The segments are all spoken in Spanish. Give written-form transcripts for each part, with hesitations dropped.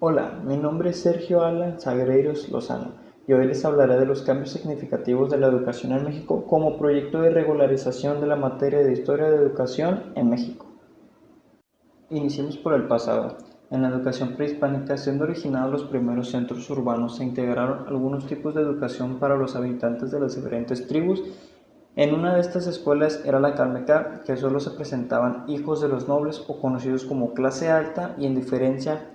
Hola, mi nombre es Sergio Alan Sagreiros Lozano y hoy les hablaré de los cambios significativos de la educación en México como proyecto de regularización de la materia de Historia de Educación en México. Iniciemos por el pasado. En la educación prehispánica, siendo originados los primeros centros urbanos, se integraron algunos tipos de educación para los habitantes de las diferentes tribus. En una de estas escuelas era la Calmeca, que solo se presentaban hijos de los nobles o conocidos como clase alta, y en diferencia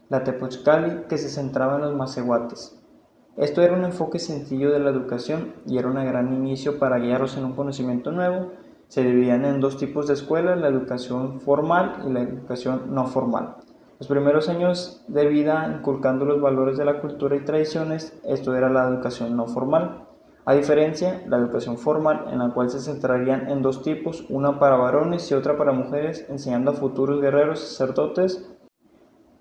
la Tepochcali, que se centraba en los macehuates. Esto era un enfoque sencillo de la educación y era un gran inicio para guiarlos en un conocimiento nuevo. Se dividían en dos tipos de escuelas, la educación formal y la educación no formal. Los primeros años de vida inculcando los valores de la cultura y tradiciones, esto era la educación no formal. A diferencia, la educación formal, en la cual se centrarían en dos tipos, una para varones y otra para mujeres, enseñando a futuros guerreros sacerdotes.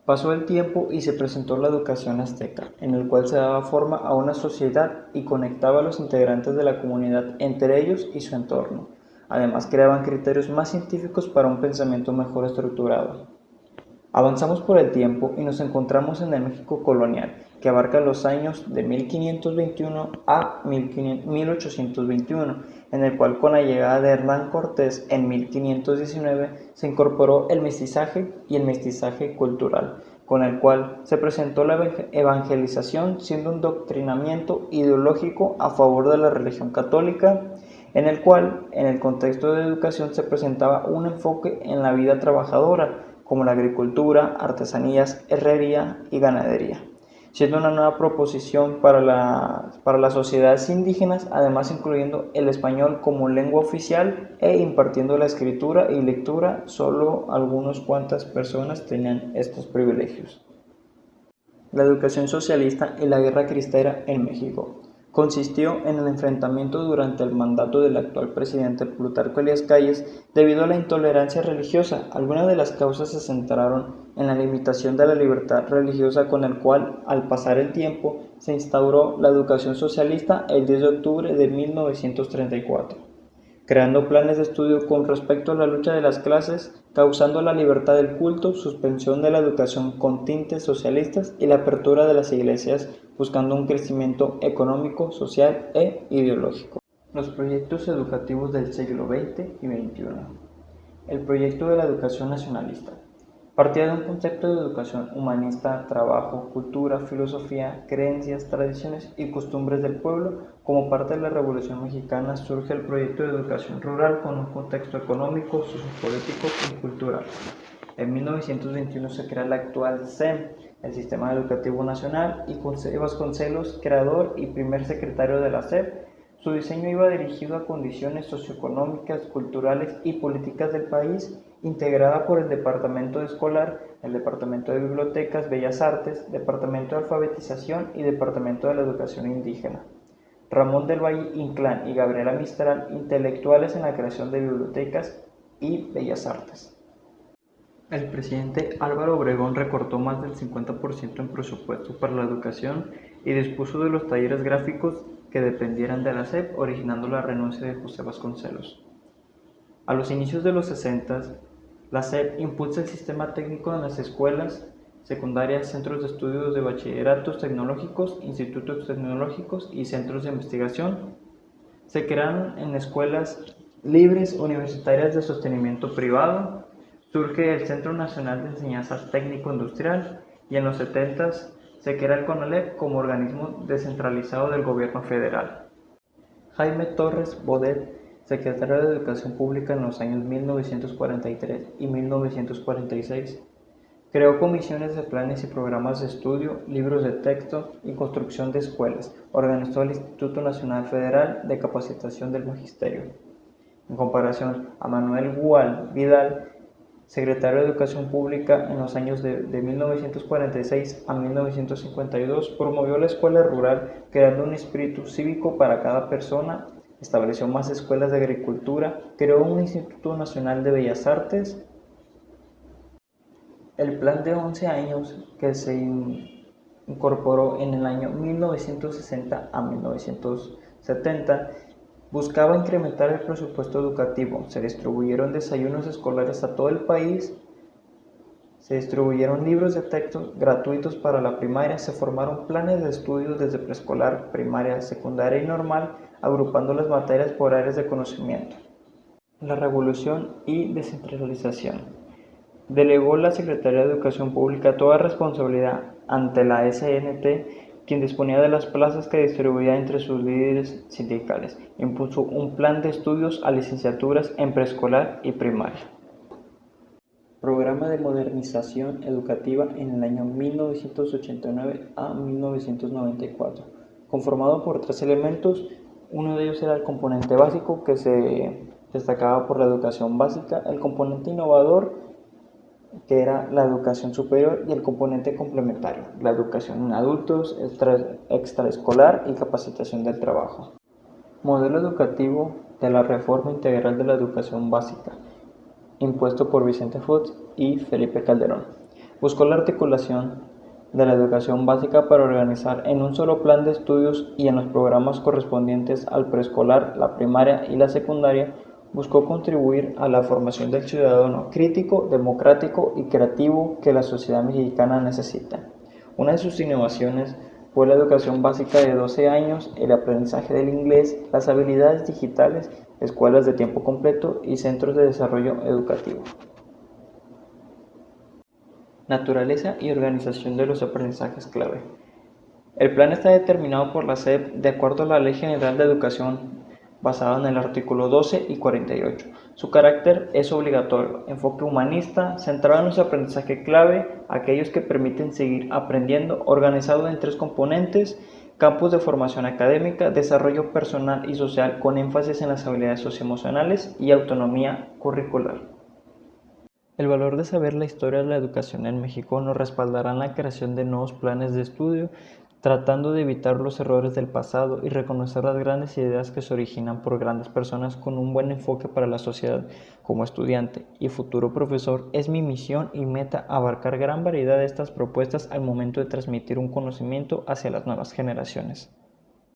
Pasó el tiempo y se presentó la educación azteca, en el cual se daba forma a una sociedad y conectaba a los integrantes de la comunidad entre ellos y su entorno. Además, creaban criterios más científicos para un pensamiento mejor estructurado. Avanzamos por el tiempo y nos encontramos en el México colonial, que abarca los años de 1521 a 1821, en el cual con la llegada de Hernán Cortés en 1519 se incorporó el mestizaje y el mestizaje cultural, con el cual se presentó la evangelización siendo un doctrinamiento ideológico a favor de la religión católica, en el cual, en el contexto de educación, se presentaba un enfoque en la vida trabajadora, como la agricultura, artesanías, herrería y ganadería, siendo una nueva proposición para las sociedades indígenas, además incluyendo el español como lengua oficial e impartiendo la escritura y lectura. Solo algunas cuantas personas tenían estos privilegios. La educación socialista y la guerra cristera en México consistió en el enfrentamiento durante el mandato del actual presidente Plutarco Elías Calles debido a la intolerancia religiosa. Algunas de las causas se centraron en la limitación de la libertad religiosa, con el cual, al pasar el tiempo, se instauró la educación socialista el 10 de octubre de 1934, creando planes de estudio con respecto a la lucha de las clases, causando la libertad del culto, suspensión de la educación con tintes socialistas y la apertura de las iglesias, buscando un crecimiento económico, social e ideológico. Los proyectos educativos del siglo XX y XXI. El proyecto de la educación nacionalista. Partía de un concepto de educación humanista, trabajo, cultura, filosofía, creencias, tradiciones y costumbres del pueblo. Como parte de la Revolución Mexicana surge el proyecto de educación rural con un contexto económico, sociopolítico y cultural. En 1921 se crea el actual SEM, el Sistema Educativo Nacional, y José Vasconcelos, creador y primer secretario de la SEP. Su diseño iba dirigido a condiciones socioeconómicas, culturales y políticas del país, integrada por el Departamento de Escolar, el Departamento de Bibliotecas, Bellas Artes, Departamento de Alfabetización y Departamento de la Educación Indígena. Ramón del Valle Inclán y Gabriela Mistral, intelectuales en la creación de bibliotecas y bellas artes. El presidente Álvaro Obregón recortó más del 50% en presupuesto para la educación y dispuso de los talleres gráficos que dependieran de la SEP, originando la renuncia de José Vasconcelos. A los inicios de los 60, la SEP impulsa el sistema técnico en las escuelas secundarias, centros de estudios de bachilleratos tecnológicos, institutos tecnológicos y centros de investigación. Se crean en escuelas libres universitarias de sostenimiento privado. Surge el Centro Nacional de Enseñanza Técnico-Industrial y en los 70 se crea el CONALEP como organismo descentralizado del gobierno federal. Jaime Torres Bodet, secretario de Educación Pública en los años 1943 y 1946, creó comisiones de planes y programas de estudio, libros de texto y construcción de escuelas. Organizó el Instituto Nacional Federal de Capacitación del Magisterio. En comparación a Manuel Gual Vidal, secretario de Educación Pública en los años de 1946 a 1952, promovió la escuela rural, creando un espíritu cívico para cada persona, estableció más escuelas de agricultura, creó un Instituto Nacional de Bellas Artes. El plan de 11 años que se incorporó en el año 1960 a 1970 buscaba incrementar el presupuesto educativo. Se distribuyeron desayunos escolares a todo el país. Se distribuyeron libros de texto gratuitos para la primaria, se formaron planes de estudios desde preescolar, primaria, secundaria y normal, agrupando las materias por áreas de conocimiento. La revolución y descentralización. Delegó la Secretaría de Educación Pública toda responsabilidad ante la SNT, quien disponía de las plazas que distribuía entre sus líderes sindicales. Impuso un plan de estudios a licenciaturas en preescolar y primaria. Programa de modernización educativa en el año 1989 a 1994, conformado por 3 elementos. Uno de ellos era el componente básico, que se destacaba por la educación básica, el componente innovador, que era la educación superior, y el componente complementario, la educación en adultos, extraescolar y capacitación del trabajo. Modelo educativo de la reforma integral de la educación básica, impuesto por Vicente Fox y Felipe Calderón. Buscó la articulación de la educación básica para organizar en un solo plan de estudios y en los programas correspondientes al preescolar, la primaria y la secundaria. Buscó contribuir a la formación del ciudadano crítico, democrático y creativo que la sociedad mexicana necesita. Una de sus innovaciones fue la educación básica de 12 años, el aprendizaje del inglés, las habilidades digitales, escuelas de tiempo completo y centros de desarrollo educativo. Naturaleza y organización de los aprendizajes clave. El plan está determinado por la SEP de acuerdo a la Ley General de Educación, basada en el artículo 12 y 48. Su carácter es obligatorio, enfoque humanista, centrado en los aprendizajes clave, aquellos que permiten seguir aprendiendo, organizado en 3 componentes: campos de formación académica, desarrollo personal y social con énfasis en las habilidades socioemocionales y autonomía curricular. El valor de saber la historia de la educación en México nos respaldará en la creación de nuevos planes de estudio, tratando de evitar los errores del pasado y reconocer las grandes ideas que se originan por grandes personas con un buen enfoque para la sociedad. Como estudiante y futuro profesor, es mi misión y meta abarcar gran variedad de estas propuestas al momento de transmitir un conocimiento hacia las nuevas generaciones.